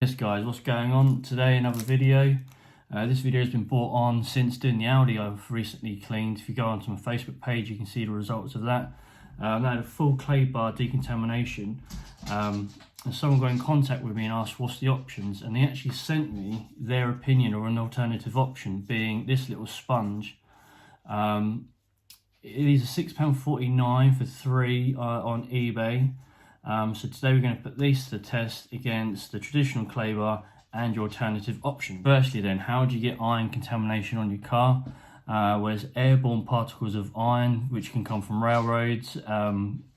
Yes guys, what's going on? Today another video. This video has been brought on since doing the Audi I've recently cleaned. If you go onto my Facebook page you can see the results of that. I had a full clay bar decontamination and someone got in contact with me and asked what's the options, and they actually sent me their opinion or an alternative option being this little sponge. These are £6.49 for 3 on eBay. So today we're going to put these to the test against the traditional clay bar and your alternative option. Firstly then, how do you get iron contamination on your car? There's airborne particles of iron which can come from railroads,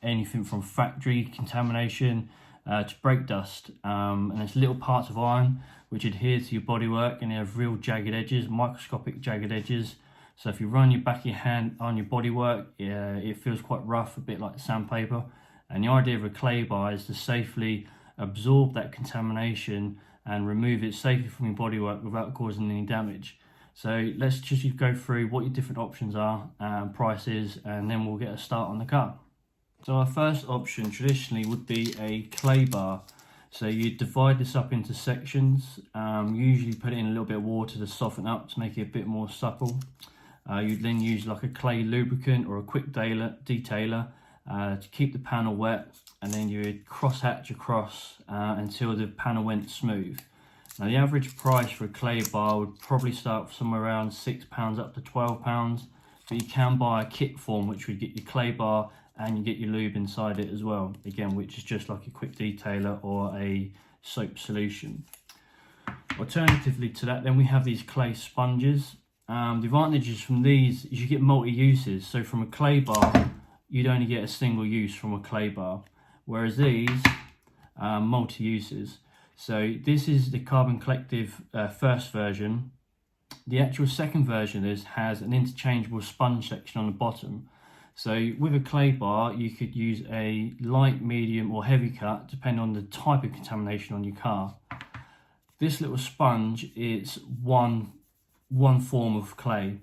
anything from factory contamination to brake dust, and there's little parts of iron which adhere to your bodywork and they have real jagged edges, microscopic jagged edges. So if you run your back of your hand on your bodywork, it feels quite rough, a bit like sandpaper. And the idea of a clay bar is to safely absorb that contamination and remove it safely from your bodywork without causing any damage. So let's just go through what your different options are and prices, and then we'll get a start on the car. So our first option traditionally would be a clay bar. So you divide this up into sections, usually put it in a little bit of water to soften up to make it a bit more supple. You'd then use like a clay lubricant or a quick detailer to keep the panel wet, and then you would cross hatch across until the panel went smooth. Now the average price for a clay bar would probably start somewhere around £6 up to £12, but you can buy a kit form which would get your clay bar and you get your lube inside it as well, again which is just like a quick detailer or a soap solution. Alternatively to that, then we have these clay sponges. The advantages from these is you get multi-uses. So from a clay bar you'd only get a single use from a clay bar, whereas these are multi-uses. So this is the Carbon Collective first version. The actual second version has an interchangeable sponge section on the bottom. So with a clay bar you could use a light, medium or heavy cut depending on the type of contamination on your car. This little sponge is one form of clay.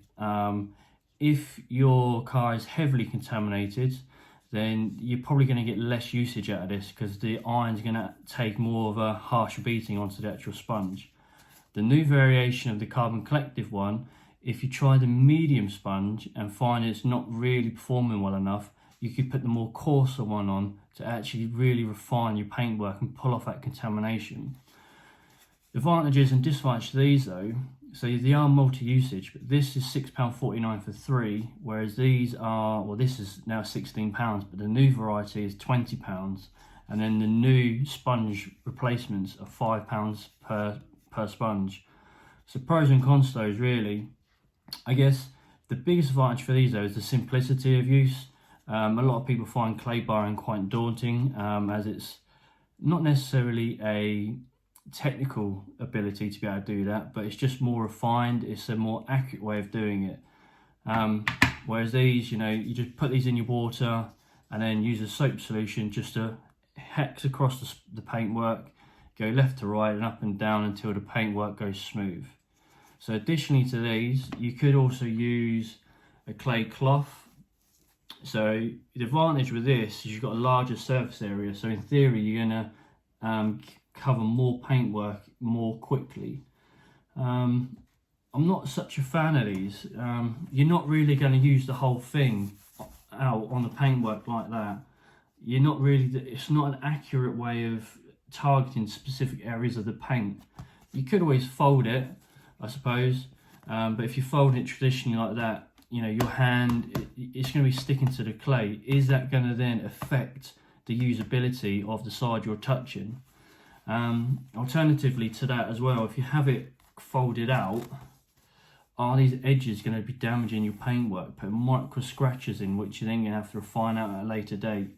If your car is heavily contaminated, then you're probably going to get less usage out of this because the iron's going to take more of a harsh beating onto the actual sponge. The new variation of the Carbon Collective one, if you try the medium sponge and find it's not really performing well enough, you could put the more coarser one on to actually really refine your paintwork and pull off that contamination. The advantages and disadvantages of these though, so they are multi-usage, but this is £6.49 for 3, whereas these are, well this is now £16, but the new variety is £20, and then the new sponge replacements are £5 per sponge. So pros and cons to those really. I guess the biggest advantage for these though is the simplicity of use. A lot of people find clay barring quite daunting, as it's not necessarily a technical ability to be able to do that, but it's just more refined, it's a more accurate way of doing it. Whereas these, you just put these in your water and then use a soap solution just to hex across the paintwork, go left to right and up and down until the paintwork goes smooth. So additionally to these, you could also use a clay cloth. So the advantage with this is you've got a larger surface area, so in theory you're going to cover more paintwork more quickly. I'm not such a fan of these. You're not really going to use the whole thing out on the paintwork like that. It's not an accurate way of targeting specific areas of the paint. You could always fold it, I suppose, but if you fold it traditionally like that, your hand, it's going to be sticking to the clay. Is that going to then affect the usability of the side you're touching? Alternatively to that as well, if you have it folded out, are these edges going to be damaging your paintwork, putting micro scratches in which you're then going to have to refine out at a later date?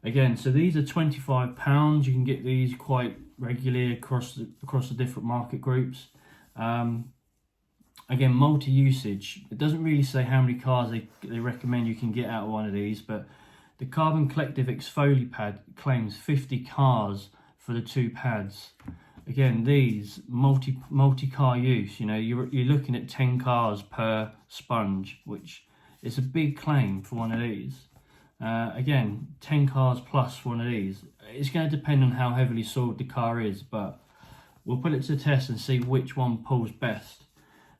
Again, so these are £25. You can get these quite regularly across the different market groups. Again, multi-usage. It doesn't really say how many cars they recommend you can get out of one of these, but the Carbon Collective exfoli pad claims 50 cars for the 2 pads. Again, these multi-car use, you're looking at 10 cars per sponge, which is a big claim for one of these. Again, 10 cars plus one of these. It's going to depend on how heavily soiled the car is, but we'll put it to the test and see which one pulls best.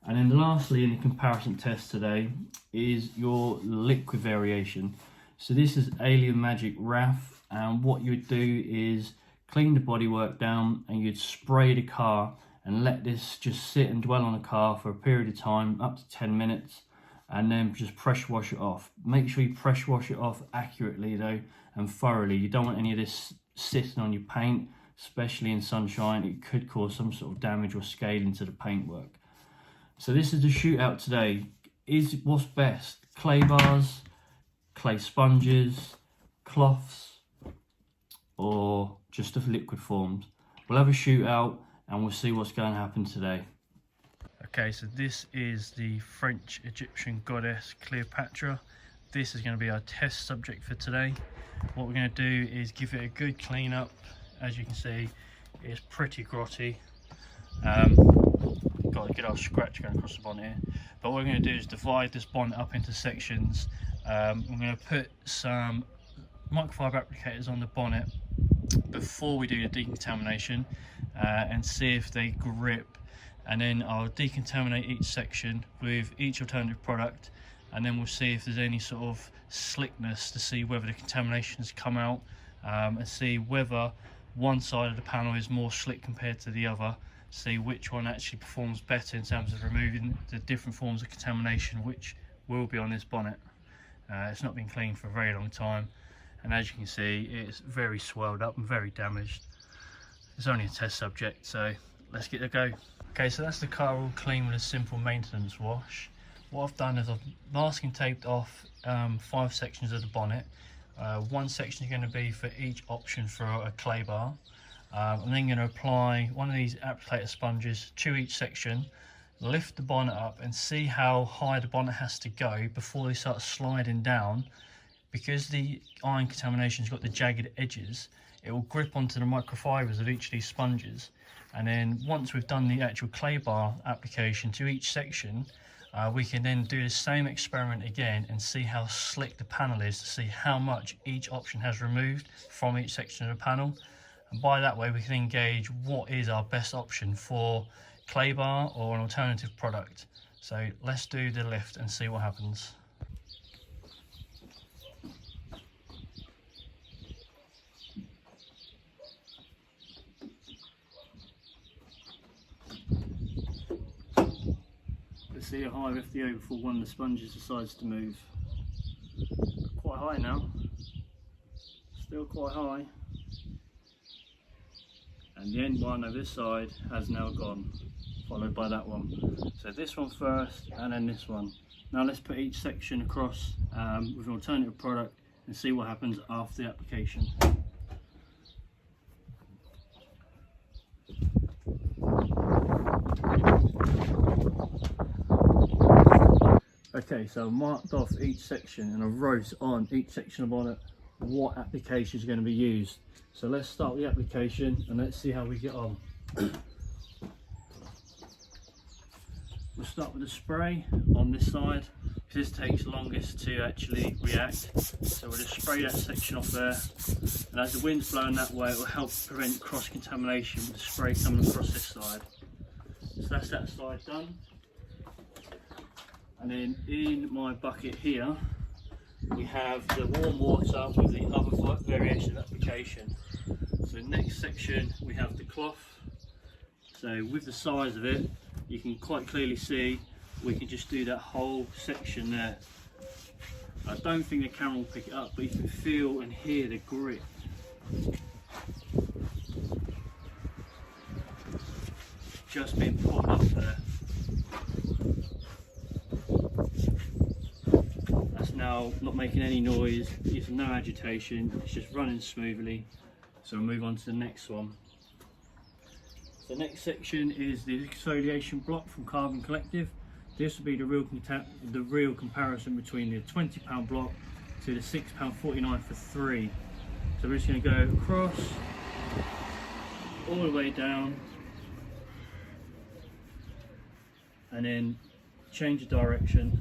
And then lastly in the comparison test today is your liquid variation. So this is Alien Magic RAF, and what you would do is clean the bodywork down and you'd spray the car and let this just sit and dwell on the car for a period of time, up to 10 minutes, and then just pressure wash it off. Make sure you pressure wash it off accurately though, and thoroughly. You don't want any of this sitting on your paint, especially in sunshine. It could cause some sort of damage or scaling to the paintwork. So this is the shootout today. Is what's best? Clay bars, clay sponges, cloths, or just the liquid forms? We'll have a shootout and we'll see what's going to happen today. Okay, so this is the French Egyptian goddess Cleopatra. This is going to be our test subject for today. What we're going to do is give it a good clean up. As you can see, it's pretty grotty. Got a good old scratch going across the bonnet here. But what we're going to do is divide this bonnet up into sections. We're going to put some microfiber applicators on the bonnet before we do the decontamination and see if they grip, and then I'll decontaminate each section with each alternative product, and then we'll see if there's any sort of slickness to see whether the contamination's come out, and see whether one side of the panel is more slick compared to the other, see which one actually performs better in terms of removing the different forms of contamination which will be on this bonnet. It's not been cleaned for a very long time, and as you can see, it's very swelled up and very damaged. It's only a test subject, so let's get a go. Okay, so that's the car all clean with a simple maintenance wash. What I've done is I've masking taped off 5 sections of the bonnet. One section is going to be for each option for a clay bar. I'm then going to apply one of these applicator sponges to each section, lift the bonnet up and see how high the bonnet has to go before they start sliding down. Because the iron contamination's got the jagged edges, it will grip onto the microfibers of each of these sponges. And then once we've done the actual clay bar application to each section, we can then do the same experiment again and see how slick the panel is, to see how much each option has removed from each section of the panel. And by that way we can then gauge what is our best option for clay bar or an alternative product. So let's do the lift and see what happens. Let's see how high we have to go before one of the sponges decides to move. Quite high now, still quite high. And the end one over this side has now gone, followed by that one. So this one first and then this one. Now let's put each section across with an alternative product and see what happens after the application. Okay, so I've marked off each section and I wrote on each section of it what application is going to be used. So let's start with the application and let's see how we get on. We'll start with the spray on this side, because this takes longest to actually react. So we'll just spray that section off there, and as the wind's blowing that way, it will help prevent cross-contamination with the spray coming across this side. So that's that side done. And then in my bucket here, we have the warm water with the other variation of application. So next section we have the cloth. So with the size of it, you can quite clearly see we can just do that whole section there. I don't think the camera will pick it up, but you can feel and hear the grip. Just being pulled up there. That's now not making any noise, there's no agitation, it's just running smoothly. So we'll move on to the next one. The next section is the exfoliation block from Carbon Collective. This will be the real comparison between the £20 block to the £6.49 for 3. So we're just going to go across, all the way down, and then change the direction.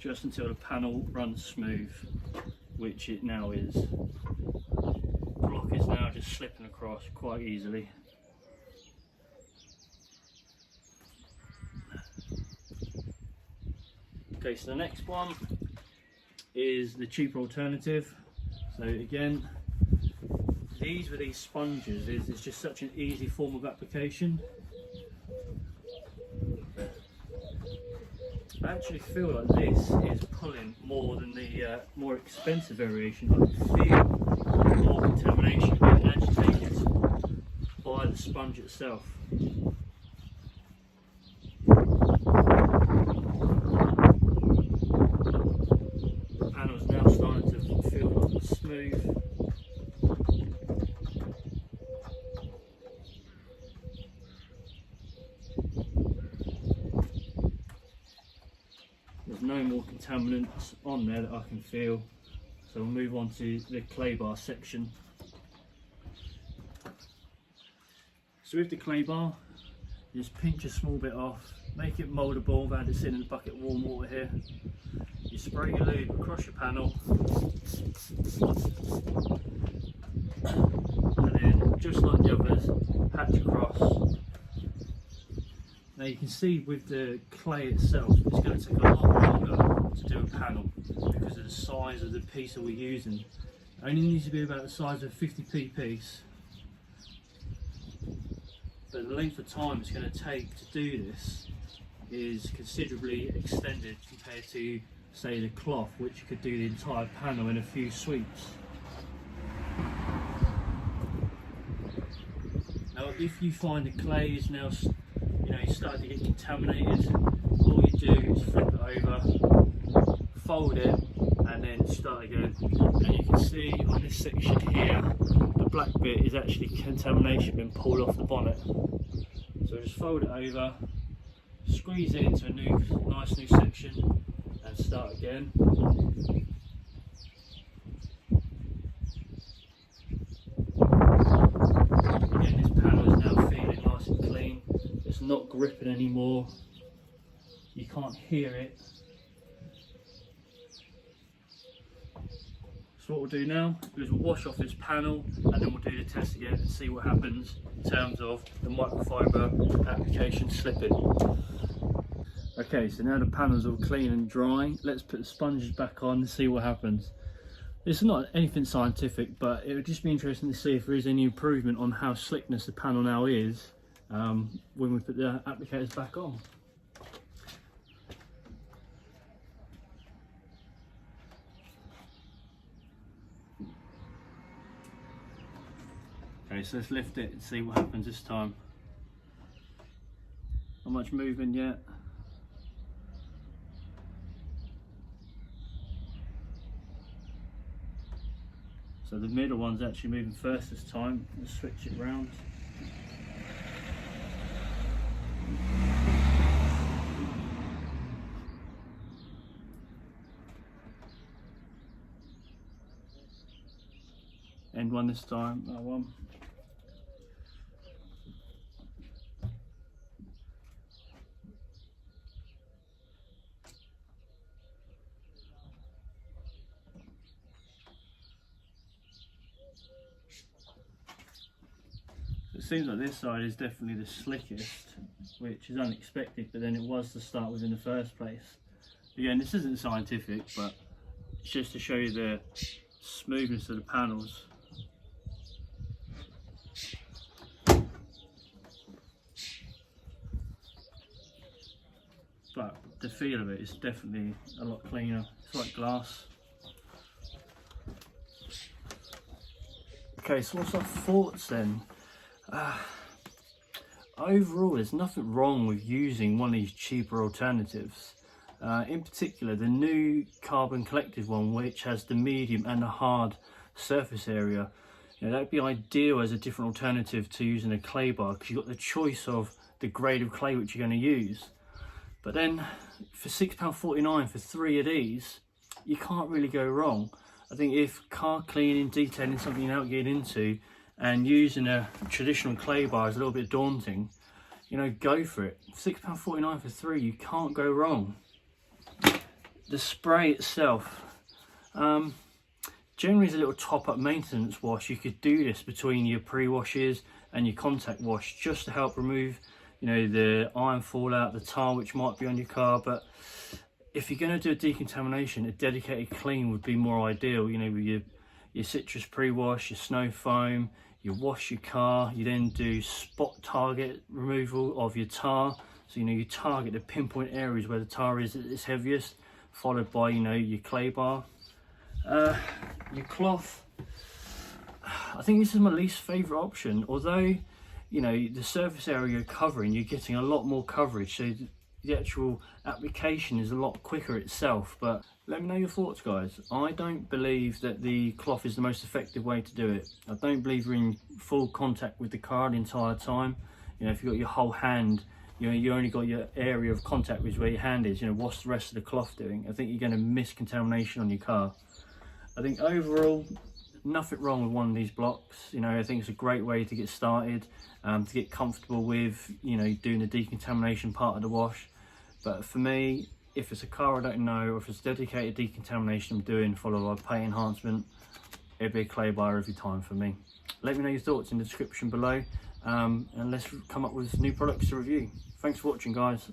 just until the panel runs smooth, which it now is. Block is now just slipping across quite easily. Okay, so the next one is the cheaper alternative. So again, these with these sponges it's just such an easy form of application. I actually feel like this is pulling more than the more expensive variation. I can feel more contamination being agitated by the sponge itself. The panel is now starting to feel like smooth. There's no more contaminants on there that I can feel, so we'll move on to the clay bar section. So with the clay bar, you just pinch a small bit off, make it mouldable. I've had this in a bucket of warm water here. You spray your lube across your panel, and then just like the others, patch across. Now you can see with the clay itself, it's going to take a lot longer to do a panel because of the size of the piece that we're using. It only needs to be about the size of a 50p piece, but the length of time it's going to take to do this is considerably extended compared to, say, the cloth, which you could do the entire panel in a few sweeps. Now if you find the clay is now, you start to get contaminated, all you do is flip it over, fold it, and then start again. And you can see on this section here, the black bit is actually contamination being pulled off the bonnet. So just fold it over, squeeze it into a nice new section, and start again. Again, this panel is now feeling nice and clean. It's not gripping anymore. You can't hear it. So what we'll do now is we'll wash off this panel, and then we'll do the test again and see what happens in terms of the microfiber application slipping. Okay, so now the panel's all clean and dry. Let's put the sponges back on and see what happens. This is not anything scientific, but it would just be interesting to see if there is any improvement on how slickness the panel now is when we put the applicators back on. Okay, so let's lift it and see what happens this time. Not much movement yet. So the middle one's actually moving first this time. Let's switch it round. End one this time, that one. It seems like this side is definitely the slickest, which is unexpected, but then it was to start with in the first place. Again, this isn't scientific, but it's just to show you the smoothness of the panels. But the feel of it is definitely a lot cleaner. It's like glass. Okay, so what's our thoughts then? Overall, there's nothing wrong with using one of these cheaper alternatives. In particular, the new carbon collective one, which has the medium and the hard surface area. That would be ideal as a different alternative to using a clay bar, because you've got the choice of the grade of clay which you're going to use. But then for £6.49 for 3 of these, you can't really go wrong. I think if car cleaning, detailing, something you're not getting into, and using a traditional clay bar is a little bit daunting, go for it. £6.49 for 3, you can't go wrong. The spray itself, generally is a little top-up maintenance wash. You could do this between your pre-washes and your contact wash just to help remove, you know, the iron fallout, the tar which might be on your car. But if you're going to do a decontamination, a dedicated clean would be more ideal. You know, with your citrus pre-wash, your snow foam, you wash your car, you then do spot target removal of your tar. So, you know, you target the pinpoint areas where the tar is at its heaviest, followed by, you know, your clay bar. Your cloth, I think this is my least favourite option, although, you know, the surface area you're covering, you're getting a lot more coverage, so the actual application is a lot quicker itself. But let me know your thoughts, guys. I don't believe that the cloth is the most effective way to do it. I don't believe we're in full contact with the car the entire time. You know, if you've got your whole hand, you know, you only got your area of contact with where your hand is, you know, what's the rest of the cloth doing? I think you're going to miss contamination on your car. I think overall, nothing wrong with one of these blocks. You know, I think it's a great way to get started, to get comfortable with, you know, doing the decontamination part of the wash. But for me, if it's a car I don't know, or if it's dedicated decontamination I'm doing followed by paint enhancement, it'd be a clay bar every time for me. Let me know your thoughts in the description below, and let's come up with new products to review. Thanks for watching, guys.